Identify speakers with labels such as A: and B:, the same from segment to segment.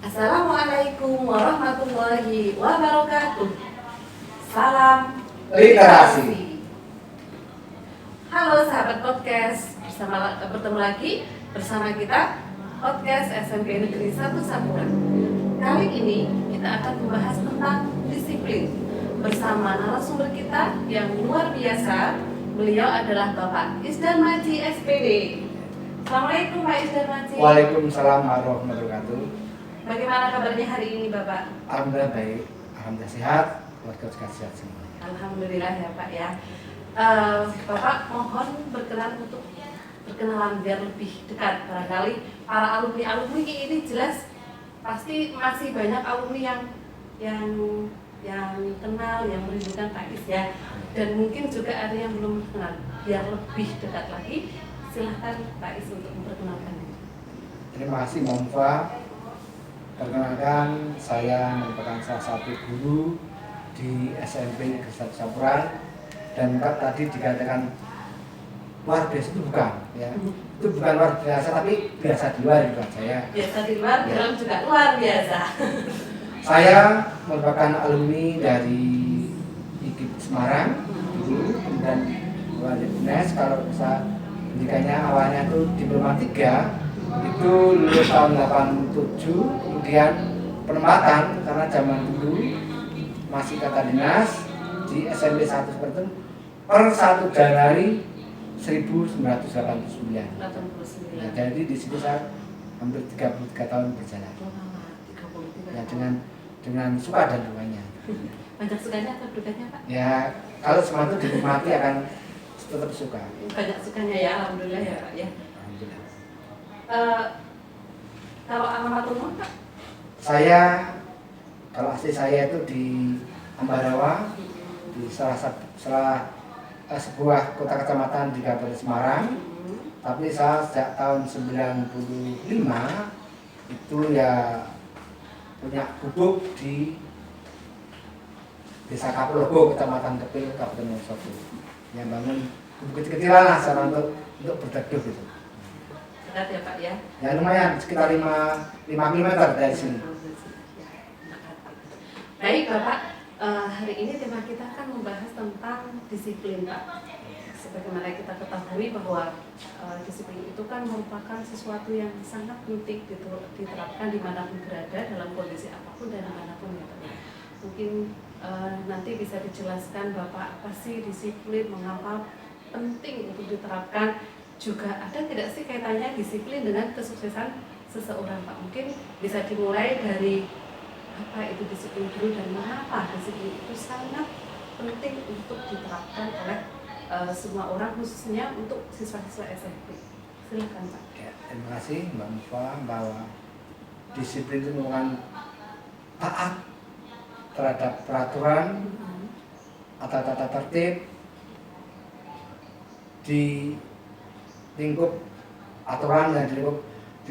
A: Assalamualaikum warahmatullahi wabarakatuh. Salam
B: Literasi.
A: Halo sahabat podcast, bertemu lagi bersama kita podcast SMP Negeri 1 Sapuran. Kali ini kita akan membahas tentang disiplin bersama narasumber kita yang luar biasa. Beliau adalah Bapak Isdar Maji SPD. Assalamualaikum Pak Isdar Maji.
B: Waalaikumsalam warahmatullahi wabarakatuh.
A: Bagaimana kabarnya hari ini Bapak?
B: Alhamdulillah baik, alhamdulillah sehat, keluarga juga sehat semua.
A: Alhamdulillah ya Pak ya. Bapak mohon berkenan untuk berkenalan biar lebih dekat. Barangkali para alumni ini jelas pasti masih banyak alumni yang kenal, yang merindukan Pak Is ya. Dan mungkin juga ada yang belum kenal. Biar lebih dekat lagi, silahkan Pak Is untuk memperkenalkan diri.
B: Terima kasih Mbak Mufa. Perkenalkan, saya merupakan salah satu guru di SMP Negeri 1 Sapuran. Dan tadi dikatakan luar biasa itu bukan, ya. Itu bukan luar biasa, tapi biasa di luar juga saya.
A: Biasa di luar, di dalam juga luar biasa.
B: Saya merupakan alumni dari IKIP Semarang dulu, kemudian di UNES. Kalau bisa pendidikannya awalnya itu Diploma 3, itu lulus tahun 87, kemudian penempatan karena zaman dulu masih kata dinas di SMP 1 seperti itu per 1 Januari 1989. Nah, jadi di situ saya hampir 33 tahun berjalan. Ya, dengan suka dan dukanya.
A: Banyak sukanya atau dukanya Pak?
B: Ya, kalau semua itu dinikmati akan tetap suka.
A: Banyak sukanya ya, alhamdulillah ya Pak ya.
B: Alhamdulillah.
A: Kalau alamat rumah Pak?
B: Kalau asli saya itu di Ambarawa, di sebuah kota kecamatan di Kabupaten Semarang. Tapi saya sejak tahun 95 itu ya punya gubuk di Desa Kapulogo, Kecamatan Kepil, Kabupaten Wonosobo. Yang bangun gubuk kecil-kecilan lah cara untuk berteduh gitu.
A: Dekat ya Pak ya?
B: Ya lumayan, sekitar 5 km dari sini.
A: Baik Bapak, hari ini tema kita akan membahas tentang disiplin Pak. Sebagaimana kita ketahui bahwa disiplin itu kan merupakan sesuatu yang sangat penting diterapkan dimanapun berada, dalam kondisi apapun dan dimanapun ya Pak. Mungkin nanti bisa dijelaskan Bapak apa sih disiplin, mengapa penting untuk diterapkan, juga ada tidak sih kaitannya disiplin dengan kesuksesan seseorang Pak. Mungkin bisa dimulai dari apa itu disiplin dulu dan mengapa disiplin itu sangat penting untuk diterapkan oleh semua orang, khususnya untuk siswa-siswa SMP. Silakan Pak.
B: Ya, terima kasih Mbak Mufa, bahwa disiplin itu merupakan taat terhadap peraturan atau tata tertib di lingkup aturan dan di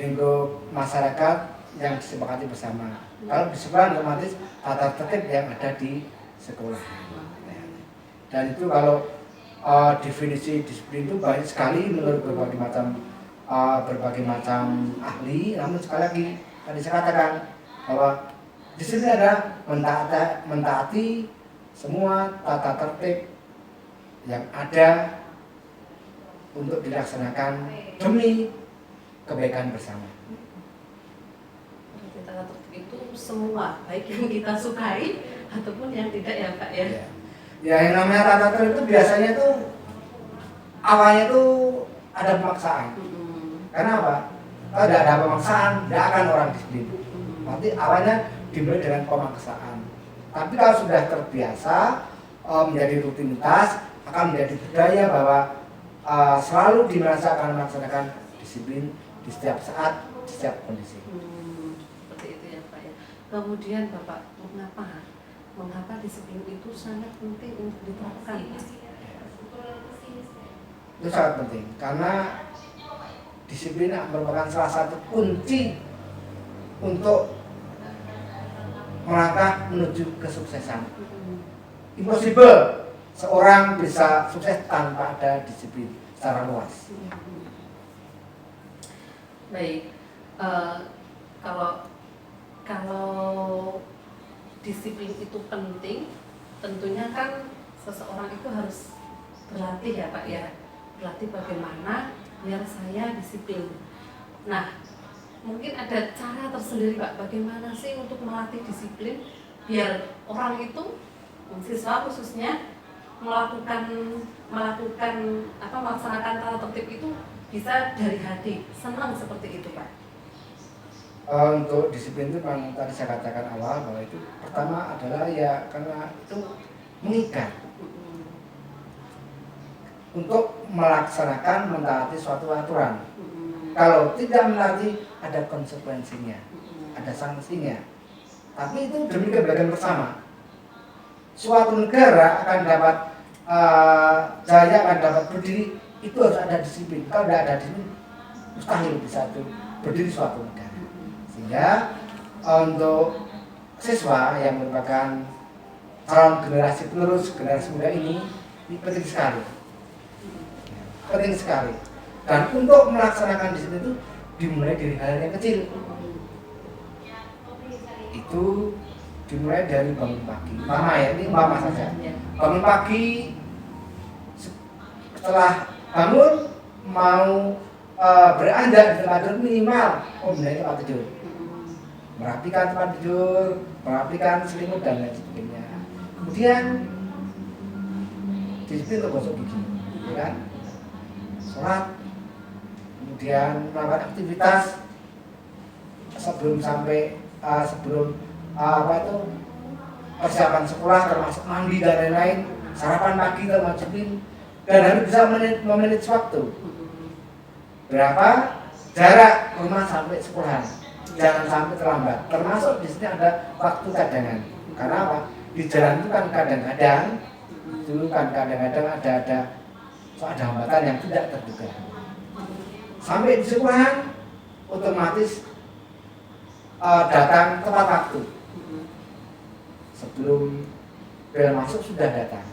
B: lingkup masyarakat yang disepakati bersama. Kalau di sekolah otomatis tata tertib yang ada di sekolah. Dan itu kalau definisi disiplin itu banyak sekali menurut berbagai macam ahli. Namun sekali lagi tadi saya katakan bahwa disiplin adalah mentaati semua tata tertib yang ada untuk dilaksanakan demi kebaikan bersama.
A: Tata tertib itu semua, baik yang kita sukai ataupun yang tidak ya Pak ya.
B: Ya, yang namanya tata tertib itu biasanya tuh awalnya tuh ada pemaksaan. Karena apa? Kalau tidak ada pemaksaan, tidak akan orang disiplin. Nanti awalnya dimulai dengan pemaksaan. Tapi kalau sudah terbiasa menjadi rutinitas, akan menjadi budaya bahwa selalu akan melaksanakan disiplin di setiap saat, di setiap kondisi.
A: Seperti itu ya Pak ya. Kemudian Bapak, mengapa disiplin itu sangat penting untuk diterapkan?
B: Itu sangat penting karena disiplin merupakan salah satu kunci untuk melangkah menuju kesuksesan. Impossible seorang bisa sukses tanpa ada disiplin secara luas.
A: Baik, kalau kalau disiplin itu penting, tentunya kan seseorang itu harus berlatih ya Pak ya, berlatih bagaimana biar saya disiplin. Nah, mungkin ada cara tersendiri Pak, bagaimana sih untuk melatih disiplin biar orang itu, siswa khususnya, melaksanakan tata tertib itu bisa dari hati, senang seperti itu Pak.
B: Untuk disiplin itu memang tadi saya katakan awal bahwa itu pertama adalah ya karena itu mengikat untuk melaksanakan mentaati suatu aturan. Kalau tidak menaati ada konsekuensinya, ada sanksinya. Tapi itu demi kebaikan bersama. Suatu negara akan dapat jaya, akan dapat berdiri, itu harus ada disiplin. Kalau tidak ada disiplin, mustahil bisa berdiri suatu negara. Sehingga untuk siswa yang merupakan calon generasi penerus generasi muda ini penting sekali. Penting sekali. Dan untuk melaksanakan disiplin itu dimulai dari hal yang kecil. Itu dimulai dari bangun pagi. Mama ya, ini mama saja. Bangun pagi, setelah bangun mau beranjak di tempat tidur minimal membenahi tempat tidur, merapikan tempat tidur, merapikan selimut dan lain sebagainya. Kemudian disiplin untuk gosok gigi, ya kan? Sholat, kemudian melakukan aktivitas sebelum persiapan sekolah termasuk mandi dan lain-lain, sarapan pagi termasuk disiplin, dan harus bisa memanage waktu. Berapa jarak rumah sampai sekolah, jangan sampai terlambat. Termasuk di sini ada waktu cadangan. Karena apa? Di jalan itu kan kadang-kadang ada hambatan yang tidak terduga. Sampai di sekolahan otomatis datang tepat waktu. Sebelum bel masuk sudah datang.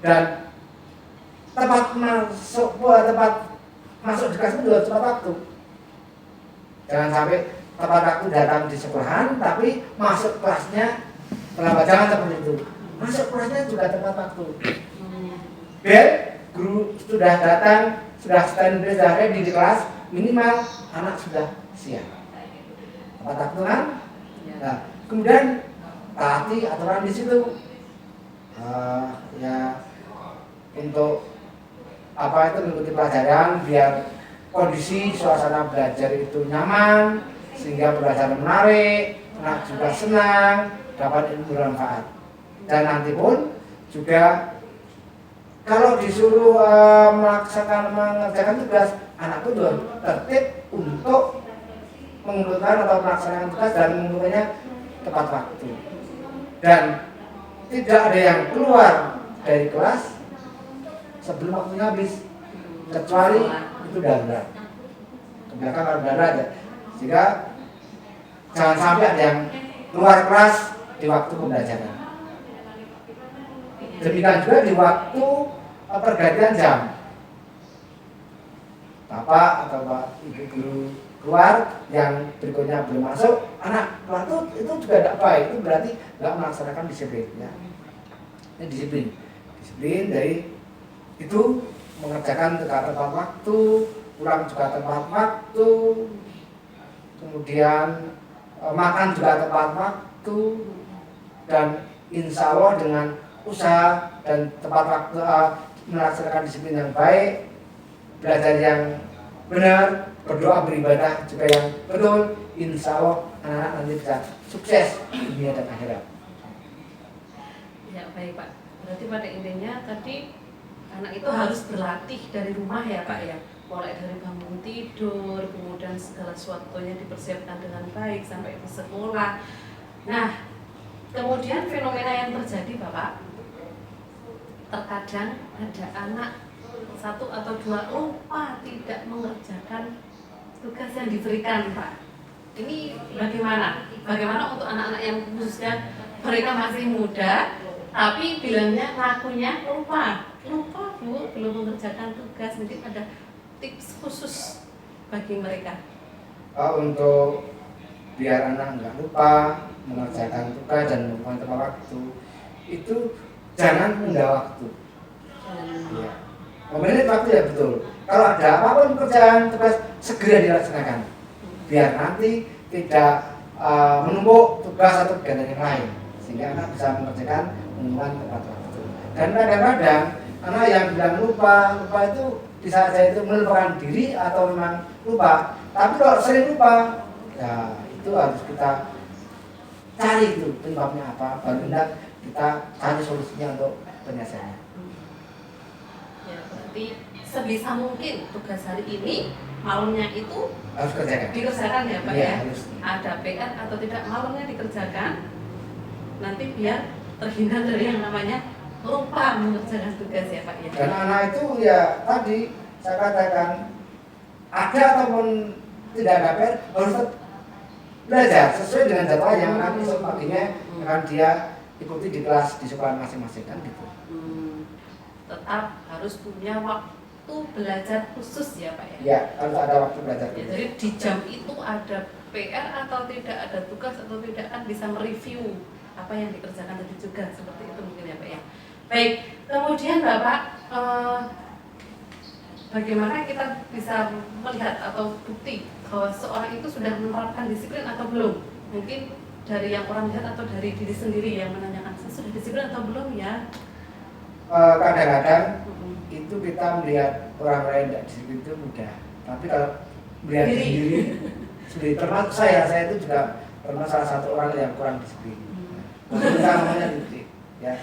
B: Dan tempat masuk di kelas itu juga tepat waktu. Jangan sampai tepat waktu datang di sekolahan tapi masuk kelasnya terlambat. Jangan seperti itu. Masuk kelasnya juga tepat waktu. Bel, guru sudah datang, sudah standby, sudah ready di kelas, minimal anak sudah siap. Tepat waktu kan? Nah, kemudian taati aturan di situ. Ya untuk mengikuti pelajaran biar kondisi suasana belajar itu nyaman sehingga pelajaran menarik, anak juga senang, dapat ilmu bermanfaat. Dan nanti pun juga kalau disuruh mengerjakan tugas, anak itu juga tertib untuk mengumpulkan atau melaksanakan tugas dan mengumpulkannya tepat waktu. Dan tidak ada yang keluar dari kelas sebelum waktunya habis, kecuali itu darurat. Ke belakang kalau darurat aja. Sehingga jangan sampai ada yang keluar kelas di waktu pembelajaran. Demikian juga di waktu pergantian jam. Bapak atau ibu guru keluar, yang berikutnya belum masuk, anak keluar itu juga tidak baik. Itu berarti nggak melaksanakan disiplin. Ya. Ini disiplin dari itu mengerjakan tepat waktu, pulang juga tepat waktu, kemudian makan juga tepat waktu, dan insya Allah dengan usaha dan tepat waktu melaksanakan disiplin yang baik, belajar yang benar, berdoa beribadah juga yang betul, insya Allah anak-anak nanti bisa sukses di dunia dan akhirat.
A: Ya baik Pak, berarti pada intinya tadi anak itu harus berlatih dari rumah ya Pak ya, mulai dari bangun tidur, kemudian segala sesuatunya dipersiapkan dengan baik sampai ke sekolah. Nah, kemudian fenomena yang terjadi Bapak, terkadang ada anak satu atau dua lupa tidak mengerjakan tugas yang diberikan Pak. Ini bagaimana? Bagaimana untuk anak-anak yang khususnya mereka masih muda, tapi bilangnya ngakunya lupa Bu, belum mengerjakan tugas. Mungkin ada tips khusus bagi mereka.
B: Untuk biar anak nggak lupa mengerjakan tugas dan melupakan tepat waktu. Itu jangan menunda waktu. Ya. Memanage waktu ya betul. Kalau ada apapun pekerjaan tugas segera dilaksanakan. Biar nanti tidak menumpuk tugas atau kegiatan yang lain, sehingga anak bisa mengerjakan dengan tepat waktu. Dan kadang-kadang anak yang bilang lupa itu bisa saja itu melupakan diri atau memang lupa. Tapi kalau sering lupa, ya itu harus kita cari itu penyebabnya apa, baru kita cari solusinya untuk penyelesaiannya.
A: Ya, berarti sebisa mungkin tugas hari ini malamnya itu
B: Harus kerjakan.
A: dikerjakan ya Pak
B: Iya,
A: ya.
B: harus.
A: Ada PR atau tidak malamnya dikerjakan. Nanti biar terhindar dari yang namanya lupa mengerjakan tugas ya Pak ya.
B: Dan anak itu ya tadi saya katakan ada ataupun tidak ada PR harus tetap belajar sesuai dengan jadwal yang nanti esok paginya akan dia ikuti di kelas di sekolah masing-masing kan gitu.
A: Tetap harus punya waktu belajar khusus ya Pak ya.
B: Ya harus ada waktu belajar.
A: Ya, jadi di jam itu ada PR atau tidak, ada tugas atau tidak, kan bisa mereview apa yang dikerjakan tadi juga, seperti itu mungkin ya Pak ya. Baik, kemudian Bapak bagaimana kita bisa melihat atau bukti bahwa seorang itu sudah menerapkan disiplin atau belum? Mungkin dari yang orang lihat atau dari diri sendiri yang menanyakan, saya sudah disiplin atau belum ya?
B: Kadang-kadang itu kita melihat orang lain tidak disiplin itu mudah, tapi kalau melihat diri sendiri, termasuk saya itu juga pernah salah satu orang yang kurang disiplin. Kita namanya disiplin, ya.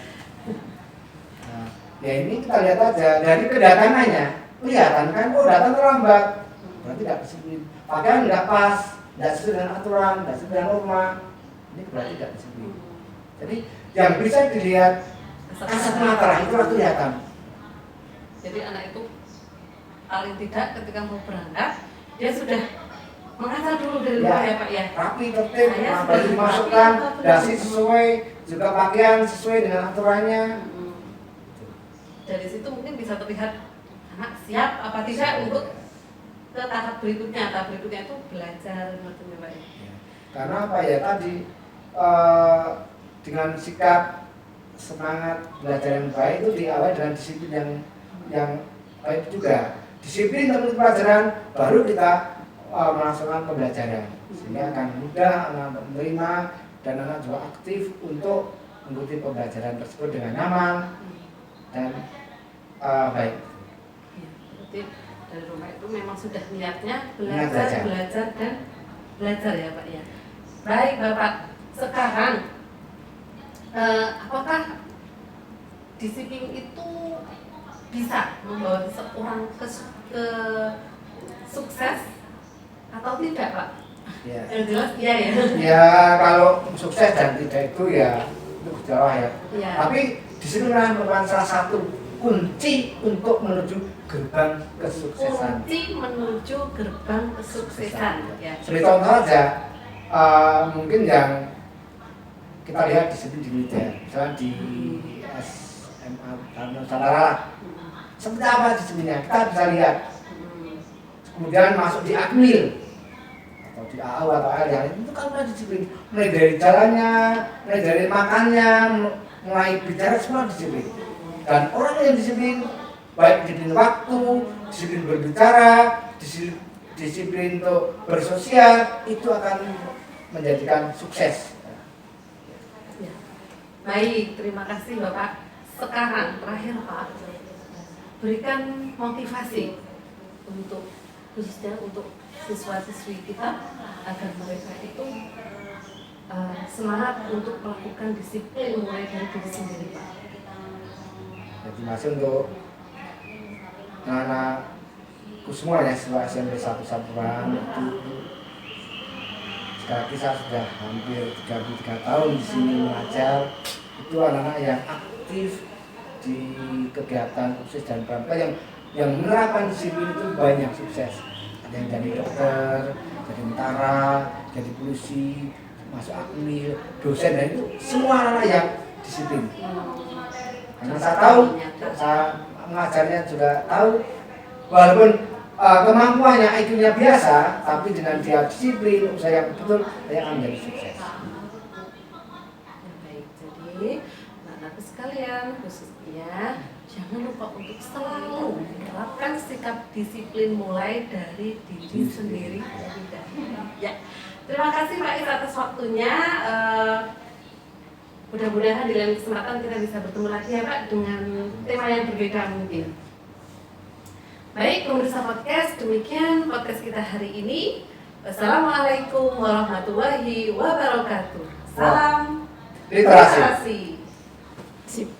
B: Nah, ya ini kita lihat aja dari kedatangannya, kelihatan kan, oh datang terlambat, berarti tidak disiplin. Pakaian nggak pas, tidak sesuai dengan aturan, tidak sesuai dengan norma, ini berarti tidak disiplin. Jadi yang bisa dilihat kasat mata itu kelihatan.
A: Jadi anak itu paling tidak ketika mau berangkat dia sudah mengasah dulu dari rumah ya Pak ya.
B: Rapi, tertib, baju dimasukkan, dasi sesuai, juga pakaian sesuai dengan aturannya.
A: Dari situ mungkin bisa terlihat anak siap apa tidak untuk ke tahap berikutnya. Tahap berikutnya itu belajar gitu ya Pak ya.
B: Karena apa ya tadi dengan sikap semangat belajar yang baik itu diawali dengan disiplin yang baik juga. Disiplin dalam pelajaran baru kita melaksanakan pembelajaran, sehingga akan mudah anak menerima dan anak juga aktif untuk mengikuti pembelajaran tersebut dengan nyaman dan baik.
A: Ya, berarti dari rumah itu memang sudah niatnya belajar dan belajar ya Pak ya. Baik Bapak, sekarang apakah disiplin itu bisa membawa seseorang ke sukses atau tidak Pak?
B: Ya.
A: Yang jelas iya ya.
B: Ya kalau sukses dan tidak itu ya itu berjalan ya.
A: Ya.
B: Tapi disiplin merupakan salah satu kunci untuk menuju gerbang kesuksesan.
A: Kunci menuju gerbang kesuksesan. Ya.
B: Sebagai contoh aja, mungkin yang kita lihat disiplin di militer, misalnya di SMA Nusantara, seperti apa disiplinnya kita bisa lihat. Kemudian masuk di Akmil atau di AU atau AL yang itu kan udah disiplin, mulai dari jalannya, mulai dari makannya, mulai bicara semua disiplin. Dan orang yang disiplin, baik disiplin waktu, disiplin berbicara, disiplin untuk bersosial, itu akan menjadikan sukses.
A: Ya. Baik, terima kasih Bapak. Sekarang terakhir Pak, berikan motivasi untuk khususnya untuk siswa-siswi kita agar mereka itu semangat untuk melakukan disiplin mulai dari diri sendiri Pak.
B: Jadi masih untuk anak-anakku semua ya, siswa SMP 1 Saburan itu sekarang saya sudah hampir 33 tahun di sini mengajar. Itu anak-anak yang aktif di kegiatan OSIS dan pramuka yang menerapkan disiplin itu banyak sukses. Ada yang jadi dokter, jadi tentara, jadi polisi, masuk Akmil, dosen, dan itu semua anak yang disiplin. Karena saya tahu, saya mengajarnya juga tahu, walaupun kemampuannya IQ-nya biasa, tapi dengan dia disiplin, usaha yang betul, dia akan menjadi sukses.
A: Baik, jadi anak-anakku sekalian, khususnya jangan lupa untuk selalu menerapkan sikap disiplin mulai dari diri sendiri terlebih dahulu. Ya, terima kasih Pak Is atas waktunya. Mudah-mudahan di lain kesempatan kita bisa bertemu lagi ya Pak dengan tema yang berbeda mungkin. Baik, pemirsa podcast, demikian podcast kita hari ini. Wassalamualaikum warahmatullahi wabarakatuh. Salam
B: Literasi.
A: literasi. Sip.